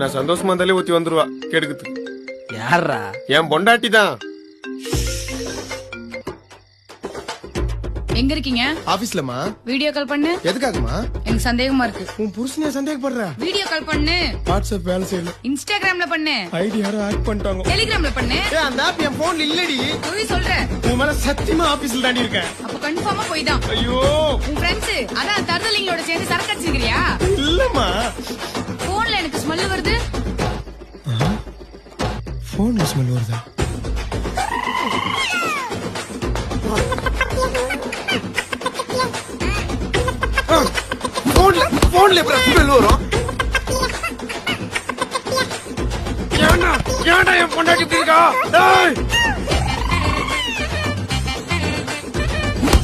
நான் சந்தோஷமா இருந்தாலே ஊத்தி வந்துருவா கெடுக்குது. யாரா? என் பொண்டாட்டி தான். எங்க இருக்கீங்க? ஆபீஸ்லமா. வீடியோ கால் பண்ணு. எதுக்காகமா? எனக்கு சந்தேகமா இருக்கு. உன் புருஷனே சந்தேகப்படுற? வீடியோ கால் பண்ணு. வாட்ஸ்அப் வேலை செய்யல. இன்ஸ்டாகிராம்ல பண்ணு. ஐடி யாரோ ஹேக் பண்ணிட்டாங்க. டெலிகிராம்ல பண்ணு. ஏய் அந்த ஆப் என் போன்ல இல்லடி. போய் சொல்ற. உன் மேல சத்தியமா ஆபீஸ்ல தாண்டி இருக்கேன். அப்ப கன்ஃபார்மா போய் தான். ஐயோ. உன் ஃப்ரெண்ட்ஸ் அதான் தருதலிங்களோட சேர்ந்து சரக்கு அடிச்சிருக்கியா? இல்லம்மா. போன்ல எனக்கு ஸ்மெல் வருது. போன்ல ஸ்மெல் வருதா? போன்ல எப்படி ஸ்மெல் வரும்? ஏன்டா என் பொண்டாட்டி இப்படி இருக்கா? டேய்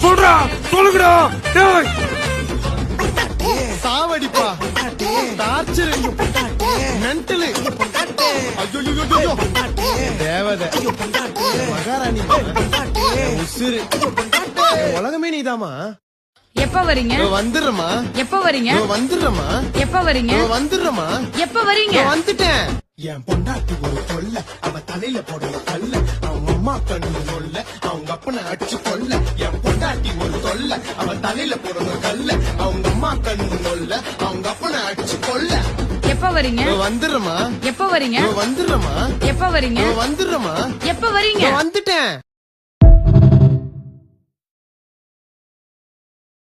சொல்றா, சொல்லுங்கடா. டேய் சாவடிப்பா. Torture mental. ஐயோ தேவதை மகாராணி உசுரு. உலகமே நீதாமா. எப்ப வரீங்க? வந்துடுறமா. எப்ப வரீங்க? வந்துடுறமா. எப்ப வரீங்க? வந்துடுறமா. எப்ப வரீங்க? வந்துட்டேன். என் பொண்டாட்டி ஒரு கொல்ல, அவ தலையில போடுற கல்ல, அவங்க அம்மா கண்ணு கொல்ல, அவங்க அப்பனை அடிச்சு கொல்ல. என் பொண்டாட்டி ஒரு தொல்ல, அவ தலையில போடுற கல்ல, அவங்க அம்மா கண்ணு கொல்ல, அவங்க அப்பனை அடிச்சு கொல்ல. எப்ப வரீங்க? வந்துடுறமா. எப்ப வரீங்க? வந்துடுறமா. எப்ப வரீங்க? வந்துடுறமா. எப்ப வரீங்க? வந்துட்டேன்.